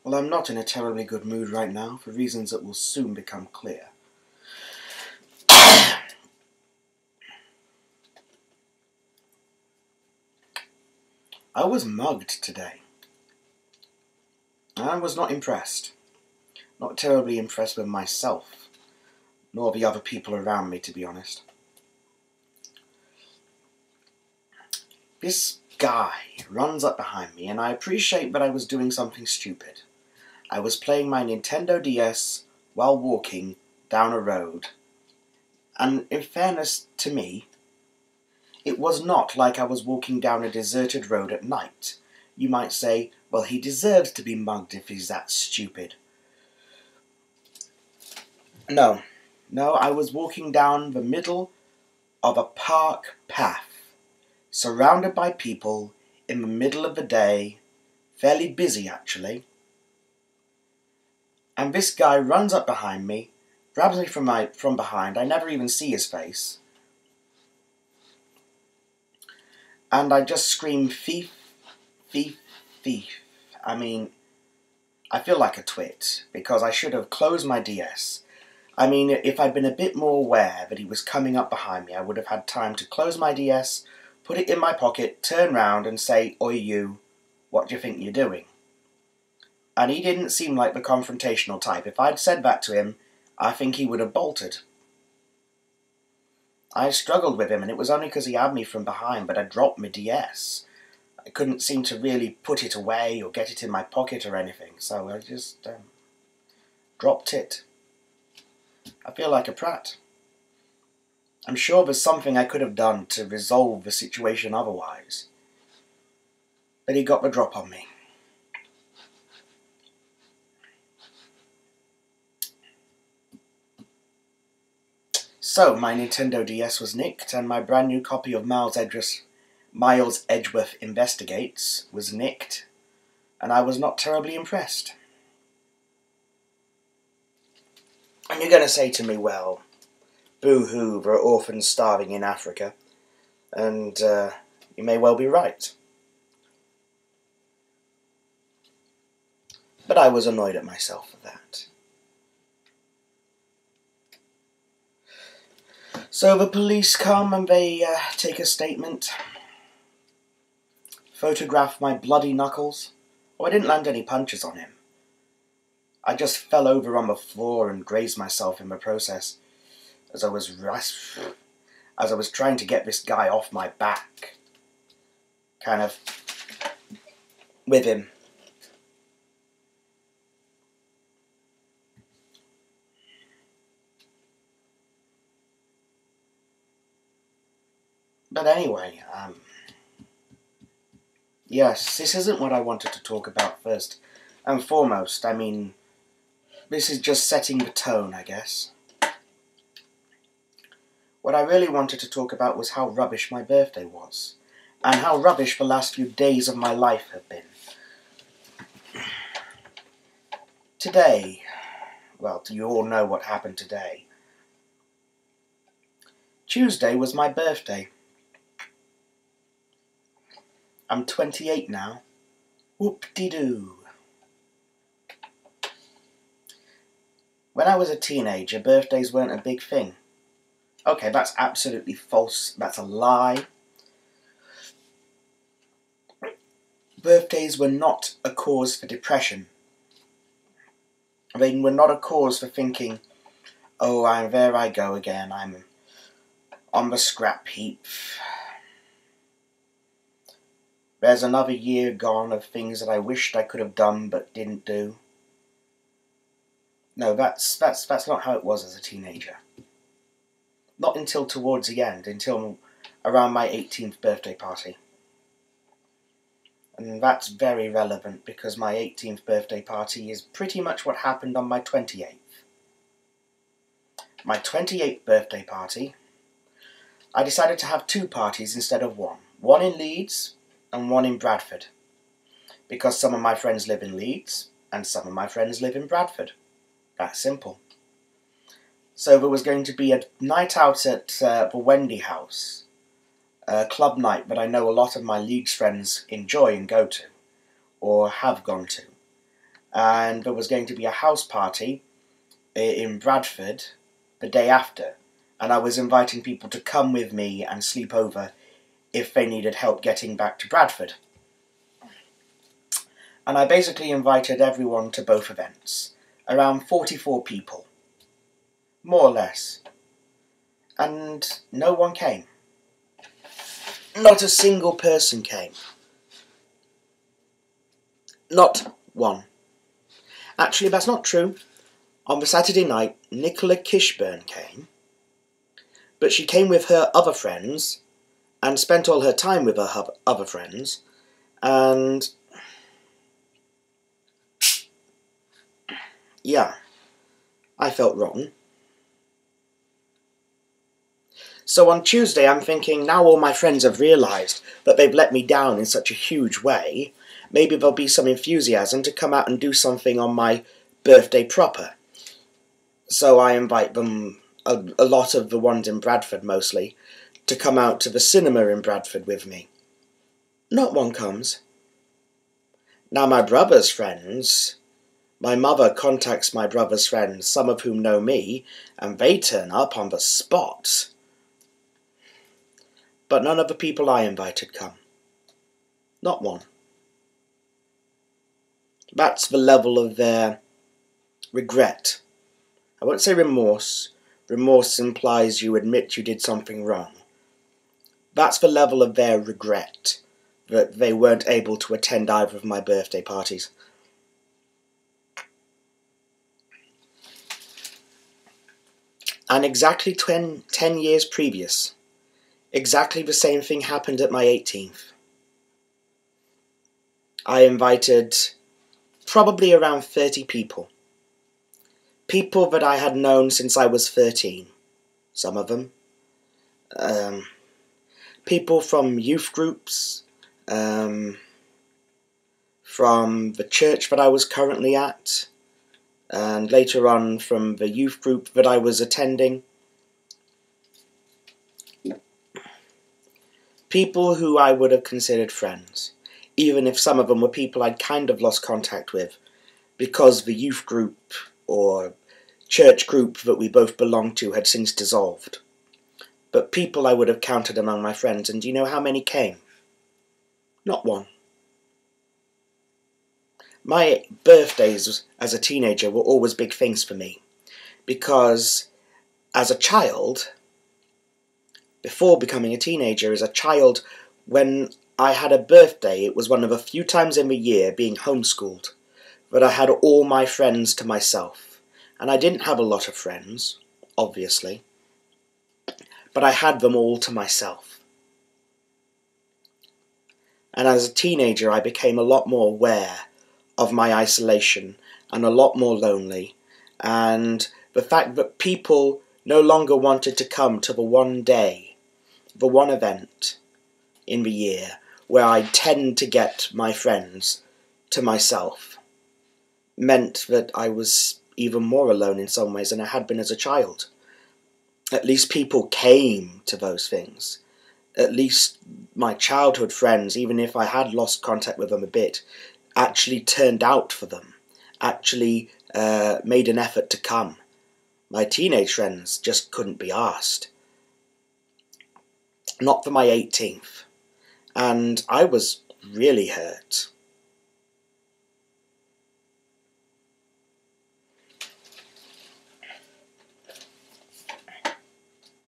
Well, I'm not in a terribly good mood right now, for reasons that will soon become clear. I was mugged today. I was not impressed. Not terribly impressed with myself, nor the other people around me, to be honest. This guy runs up behind me, and I appreciate that I was doing something stupid. I was playing my Nintendo DS while walking down a road, and in fairness to me, it was not like I was walking down a deserted road at night. You might say, well, he deserves to be mugged if he's that stupid. No, I was walking down the middle of a park path, surrounded by people, in the middle of the day, fairly busy actually. And this guy runs up behind me, grabs me from behind, I never even see his face, and I just scream, thief, thief, thief. I mean, I feel like a twit, because I should have closed my DS. I mean, if I'd been a bit more aware that he was coming up behind me, I would have had time to close my DS, put it in my pocket, turn round and say, "Oi you, what do you think you're doing?" And he didn't seem like the confrontational type. If I'd said that to him, I think he would have bolted. I struggled with him, and it was only because he had me from behind, but I dropped my DS. I couldn't seem to really put it away or get it in my pocket or anything, so I just dropped it. I feel like a prat. I'm sure there's something I could have done to resolve the situation otherwise, but he got the drop on me. So, my Nintendo DS was nicked, and my brand new copy of Miles Edgeworth Investigates was nicked, and I was not terribly impressed. And you're going to say to me, well, boo-hoo, there are orphans starving in Africa, and you may well be right. But I was annoyed at myself for that. So the police come and they take a statement, photograph my bloody knuckles. Oh, I didn't land any punches on him. I just fell over on the floor and grazed myself in the process as I was trying to get this guy off my back, kind of with him. But anyway, yes, this isn't what I wanted to talk about first and foremost. I mean, this is just setting the tone, I guess. What I really wanted to talk about was how rubbish my birthday was, and how rubbish the last few days of my life have been. Today, well, you all know what happened today. Tuesday was my birthday. I'm 28 now. Whoop-de-doo. When I was a teenager, birthdays weren't a big thing. Okay, that's absolutely false. That's a lie. Birthdays were not a cause for depression. They were not a cause for thinking, oh, there I go again, I'm on the scrap heap. There's another year gone of things that I wished I could have done but didn't do. No, that's not how it was as a teenager. Not until towards the end, until around my 18th birthday party. And that's very relevant because my 18th birthday party is pretty much what happened on my 28th. My 28th birthday party, I decided to have two parties instead of one. One in Leeds and one in Bradford. Because some of my friends live in Leeds and some of my friends live in Bradford. That's simple. So there was going to be a night out at the Wendy House, a club night that I know a lot of my Leeds friends enjoy and go to, or have gone to. and there was going to be a house party in Bradford the day after, and I was inviting people to come with me and sleep over if they needed help getting back to Bradford. And I basically invited everyone to both events, around 44 people, more or less, and no one came. Not a single person came. Not one. Actually, that's not true. On the Saturday night, Nicola Kishburn came, but she came with her other friends and spent all her time with her other friends, and yeah, I felt wrong. So on Tuesday I'm thinking, now all my friends have realised that they've let me down in such a huge way, maybe there'll be some enthusiasm to come out and do something on my birthday proper. So I invite them, a lot of the ones in Bradford mostly, to come out to the cinema in Bradford with me. Not one comes. Now my brother's friends, my mother contacts my brother's friends, some of whom know me, and they turn up on the spot. But none of the people I invited come. Not one. That's the level of their regret. I won't say remorse. Remorse implies you admit you did something wrong. That's the level of their regret, that they weren't able to attend either of my birthday parties. And exactly 10 years previous, exactly the same thing happened at my 18th. I invited probably around 30 people. People that I had known since I was 13, some of them. People from youth groups, from the church that I was currently at, and later on from the youth group that I was attending. People who I would have considered friends, even if some of them were people I'd kind of lost contact with, because the youth group or church group that we both belonged to had since dissolved. But people I would have counted among my friends, and do you know how many came? Not one. My birthdays as a teenager were always big things for me, because as a child, before becoming a teenager, as a child, when I had a birthday, it was one of a few times in the year, being homeschooled, that I had all my friends to myself. And I didn't have a lot of friends, obviously, but I had them all to myself. And as a teenager, I became a lot more aware of my isolation and a lot more lonely, and the fact that people no longer wanted to come to the one day, the one event in the year where I tend to get my friends to myself, meant that I was even more alone in some ways than I had been as a child. At least people came to those things. At least my childhood friends, even if I had lost contact with them a bit, actually turned out for them, actually made an effort to come. My teenage friends just couldn't be asked. Not for my 18th. And I was really hurt.